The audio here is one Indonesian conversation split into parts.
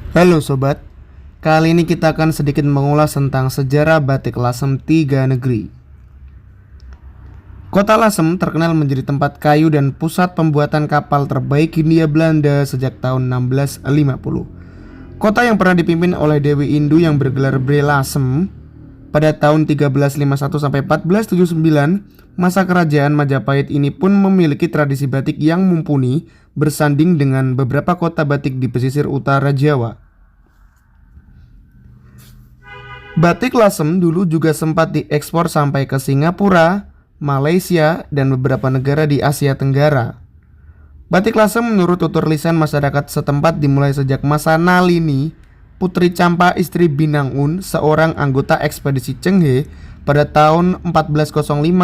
Halo sobat, kali ini kita akan sedikit mengulas tentang sejarah batik Lasem Tiga Negeri. Kota Lasem terkenal menjadi tempat kayu dan pusat pembuatan kapal terbaik Hindia Belanda sejak tahun 1650. Kota yang pernah dipimpin oleh Dewi Indu yang bergelar Bre Lasem pada tahun 1351 sampai 1479, masa kerajaan Majapahit ini pun memiliki tradisi batik yang mumpuni bersanding dengan beberapa kota batik di pesisir utara Jawa. Batik Lasem dulu juga sempat diekspor sampai ke Singapura, Malaysia, dan beberapa negara di Asia Tenggara. Batik Lasem menurut tutur lisan masyarakat setempat dimulai sejak masa Nalini, Putri Campa istri Binangun, seorang anggota ekspedisi Chenghe pada tahun 1405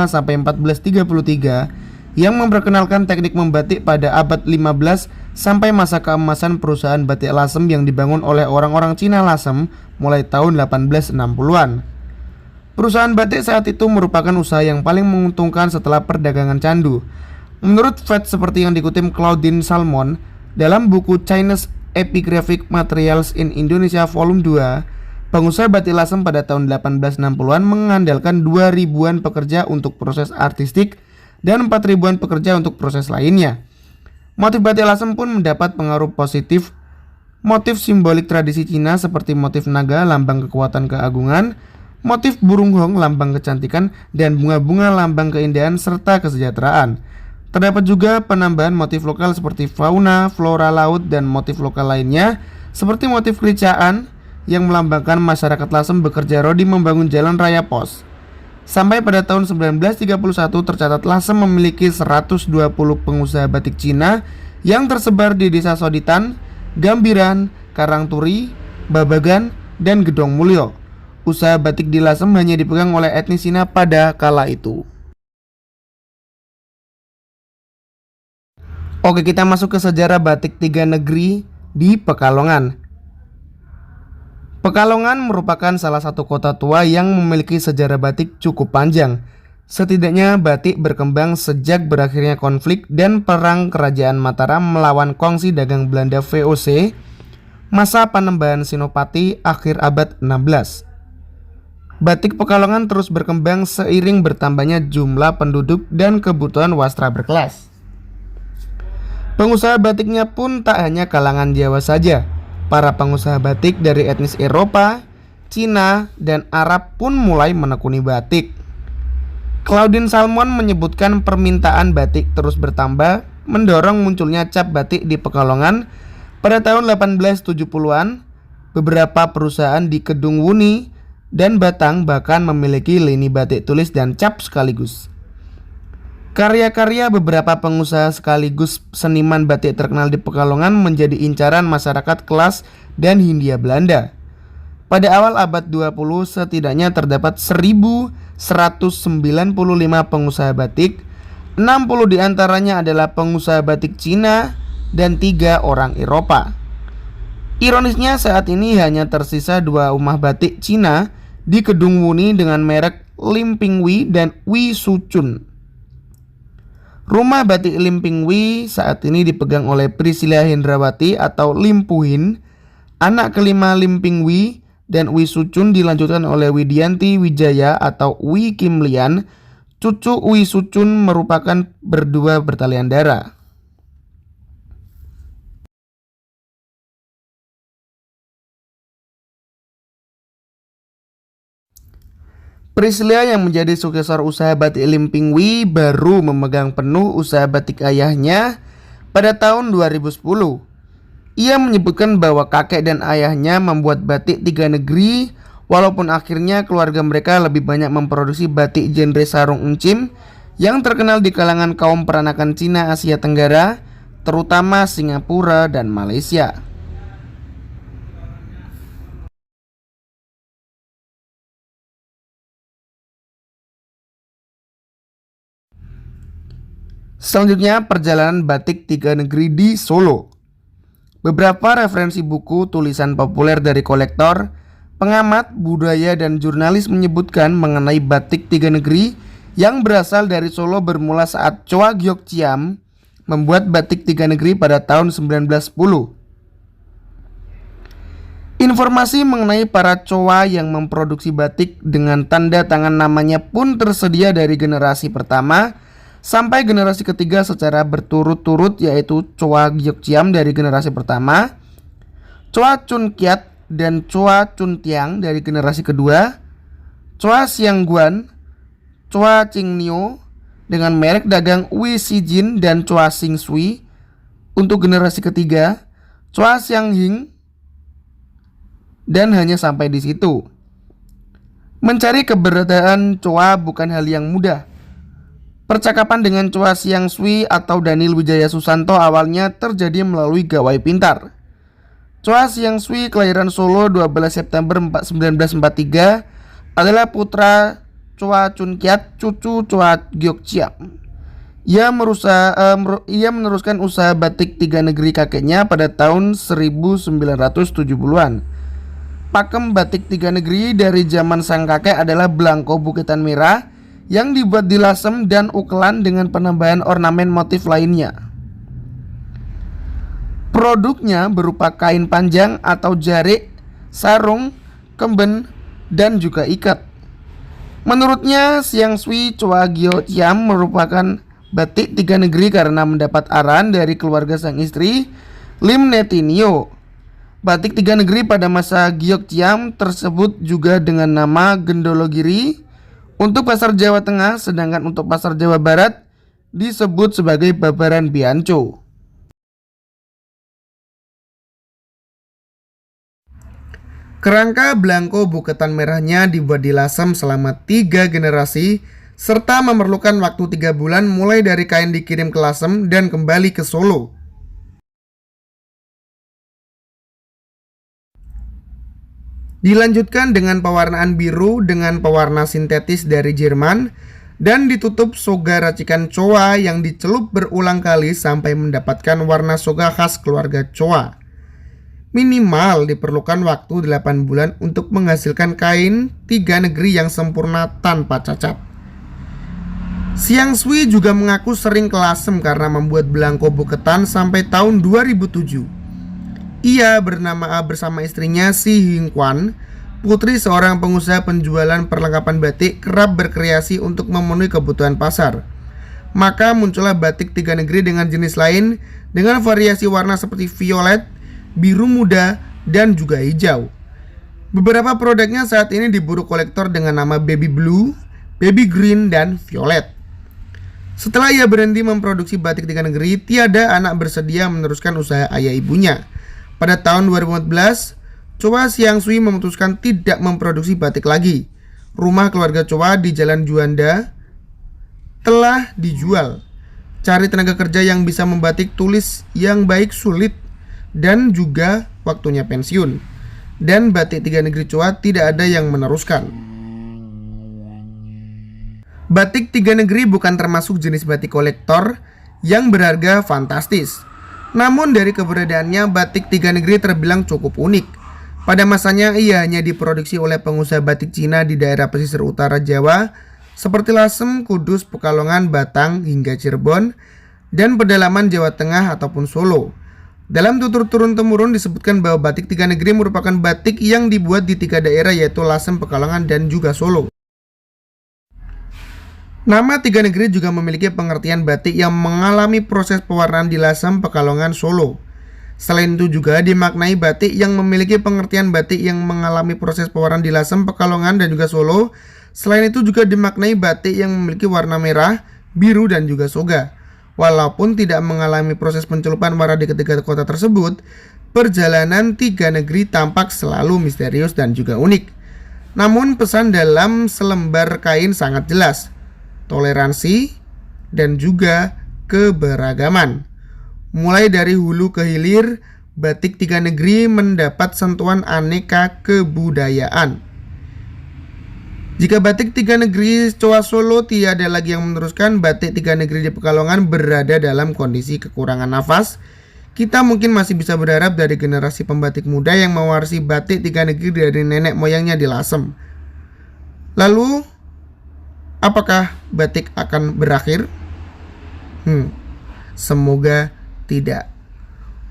sampai 1433 yang memperkenalkan teknik membatik pada abad 15 sampai masa keemasan perusahaan batik Lasem yang dibangun oleh orang-orang Cina Lasem mulai tahun 1860-an. Perusahaan batik saat itu merupakan usaha yang paling menguntungkan setelah perdagangan candu. Menurut fact seperti yang dikutip Claudine Salmon dalam buku Chinese Epigraphic Materials in Indonesia Volume 2, pengusaha batik Lasem pada tahun 1860-an mengandalkan 2.000-an pekerja untuk proses artistik dan 4.000-an pekerja untuk proses lainnya. Motif batik Lasem pun mendapat pengaruh positif motif simbolik tradisi Cina seperti motif naga lambang kekuatan keagungan, motif burung hong lambang kecantikan, dan bunga-bunga lambang keindahan serta kesejahteraan. Terdapat juga penambahan motif lokal seperti fauna, flora laut, dan motif lokal lainnya seperti motif kericaan yang melambangkan masyarakat Lasem bekerja rodi membangun jalan raya pos. Sampai pada tahun 1931 tercatat Lasem memiliki 120 pengusaha batik Cina yang tersebar di desa Soditan, Gambiran, Karangturi, Babagan, dan Gedong Mulyo. Usaha batik di Lasem hanya dipegang oleh etnis Cina pada kala itu. Oke, kita masuk ke sejarah batik Tiga Negeri di Pekalongan. Pekalongan merupakan salah satu kota tua yang memiliki sejarah batik cukup panjang. Setidaknya batik berkembang sejak berakhirnya konflik dan perang kerajaan Mataram melawan kongsi dagang Belanda VOC masa Panembahan Senopati akhir abad 16. Batik Pekalongan terus berkembang seiring bertambahnya jumlah penduduk dan kebutuhan wastra berkelas. Pengusaha batiknya pun tak hanya kalangan Jawa saja. Para pengusaha batik dari etnis Eropa, Cina, dan Arab pun mulai menekuni batik. Claudine Salmon menyebutkan permintaan batik terus bertambah, mendorong munculnya cap batik di Pekalongan. Pada tahun 1870-an, beberapa perusahaan di Kedung Wuni dan Batang bahkan memiliki lini batik tulis dan cap sekaligus. Karya-karya beberapa pengusaha sekaligus seniman batik terkenal di Pekalongan menjadi incaran masyarakat kelas dan Hindia Belanda. Pada awal abad 20 setidaknya terdapat 1.195 pengusaha batik, 60 diantaranya adalah pengusaha batik Cina dan 3 orang Eropa. Ironisnya saat ini hanya tersisa 2 rumah batik Cina di Kedung Wuni dengan merek Lim Ping Wei dan Wei Su Chun. Rumah batik Lim Ping Wei saat ini dipegang oleh Priscilla Hendrawati atau Lim Puhin, anak kelima Lim Ping Wei, dan Wei Su Chun dilanjutkan oleh Widianti Wijaya atau Wei Kim Lian. Cucu Wei Su Chun merupakan berdua bertalian darah. Priscilla yang menjadi sukesor usaha batik Lim Ping Wei baru memegang penuh usaha batik ayahnya pada tahun 2010. Ia menyebutkan bahwa kakek dan ayahnya membuat batik Tiga Negeri, walaupun akhirnya keluarga mereka lebih banyak memproduksi batik genre sarung encim yang terkenal di kalangan kaum peranakan Cina Asia Tenggara, terutama Singapura dan Malaysia. Selanjutnya, perjalanan batik Tiga Negeri di Solo. Beberapa referensi buku tulisan populer dari kolektor, pengamat, budaya, dan jurnalis menyebutkan mengenai batik Tiga Negeri yang berasal dari Solo bermula saat Choa Gyok Chiam membuat batik Tiga Negeri pada tahun 1910. Informasi mengenai para coa yang memproduksi batik dengan tanda tangan namanya pun tersedia dari generasi pertama sampai generasi ketiga secara berturut-turut, yaitu Coa Gyokjiam dari generasi pertama, Coa Chunkyat dan Coa Chuntiang dari generasi kedua, Coa Xiangguan, Coa Qingnyo dengan merek dagang Wi Sijin dan Coa Xingsui untuk generasi ketiga, Coa Xianghing, dan hanya sampai di situ. Mencari keberadaan Coa bukan hal yang mudah. Percakapan dengan Coa Xiangsui atau Daniel Wijaya Susanto awalnya terjadi melalui gawai pintar. Coa Xiangsui kelahiran Solo 12 September 1943 adalah putra Coa Chunkyat, cucu Coa Gyokjiam. Ia meneruskan usaha batik tiga negeri kakeknya pada tahun 1970-an. Pakem batik tiga negeri dari zaman sang kakek adalah belangko bukitan merah yang dibuat di lasem dan ukelan dengan penambahan ornamen motif lainnya. Produknya berupa kain panjang atau jarik, sarung, kemben, dan juga ikat. Menurutnya, Xiangsui Coa Gyokjiam merupakan batik tiga negeri karena mendapat arahan dari keluarga sang istri, Lim Netinyo. Batik tiga negeri pada masa Gyokjiam tersebut juga dengan nama Gendologiri untuk pasar Jawa Tengah, sedangkan untuk pasar Jawa Barat disebut sebagai Babaran Bianco. Kerangka belangko buketan merahnya dibuat di lasem selama 3 generasi serta memerlukan waktu 3 bulan mulai dari kain dikirim ke lasem dan kembali ke Solo. Dilanjutkan dengan pewarnaan biru dengan pewarna sintetis dari Jerman dan ditutup soga racikan Coa yang dicelup berulang kali sampai mendapatkan warna soga khas keluarga Coa. Minimal diperlukan waktu 8 bulan untuk menghasilkan kain tiga negeri yang sempurna tanpa cacat. Xiangsui juga mengaku sering ke lasem karena membuat belangko buketan sampai tahun 2007. Ia bersama istrinya Si Hingquan, putri seorang pengusaha penjualan perlengkapan batik, kerap berkreasi untuk memenuhi kebutuhan pasar. Maka muncullah batik tiga negeri dengan jenis lain dengan variasi warna seperti violet, biru muda, dan juga hijau. Beberapa produknya saat ini diburu kolektor dengan nama baby blue, baby green, dan violet. Setelah ia berhenti memproduksi batik tiga negeri, tiada anak bersedia meneruskan usaha ayah ibunya. Pada tahun 2014, Coa Xiangsui memutuskan tidak memproduksi batik lagi. Rumah keluarga Coa di Jalan Juanda telah dijual. Cari tenaga kerja yang bisa membatik tulis yang baik sulit dan juga waktunya pensiun. Dan batik tiga negeri Coa tidak ada yang meneruskan. Batik tiga negeri bukan termasuk jenis batik kolektor yang berharga fantastis. Namun dari keberadaannya, batik tiga negeri terbilang cukup unik. Pada masanya ia hanya diproduksi oleh pengusaha batik Cina di daerah pesisir utara Jawa seperti Lasem, Kudus, Pekalongan, Batang, hingga Cirebon, dan pedalaman Jawa Tengah ataupun Solo. Dalam tutur turun-temurun disebutkan bahwa batik tiga negeri merupakan batik yang dibuat di 3 daerah yaitu Lasem, Pekalongan, dan juga Solo. Nama tiga negeri juga memiliki pengertian batik yang mengalami proses pewarnaan di Lasem, Pekalongan, Solo. Selain itu juga dimaknai batik yang memiliki pengertian batik yang mengalami proses pewarnaan di Lasem, Pekalongan, dan juga Solo. Selain itu juga dimaknai batik yang memiliki warna merah, biru, dan juga soga. Walaupun tidak mengalami proses pencelupan warna di ketiga kota tersebut, perjalanan tiga negeri tampak selalu misterius dan juga unik. Namun pesan dalam selembar kain sangat jelas: toleransi dan juga keberagaman. Mulai dari hulu ke hilir, batik tiga negeri mendapat sentuhan aneka kebudayaan. Jika batik tiga negeri Coa Solo tiada lagi yang meneruskan, batik tiga negeri di Pekalongan berada dalam kondisi kekurangan nafas. Kita mungkin masih bisa berharap dari generasi pembatik muda yang mewarisi batik tiga negeri dari nenek moyangnya di Lasem. Lalu, apakah batik akan berakhir? Semoga tidak.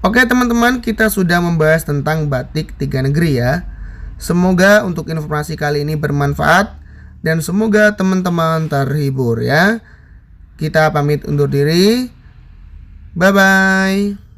Oke teman-teman, kita sudah membahas tentang batik tiga negeri ya. Semoga untuk informasi kali ini bermanfaat dan semoga teman-teman terhibur ya. Kita pamit undur diri. Bye bye.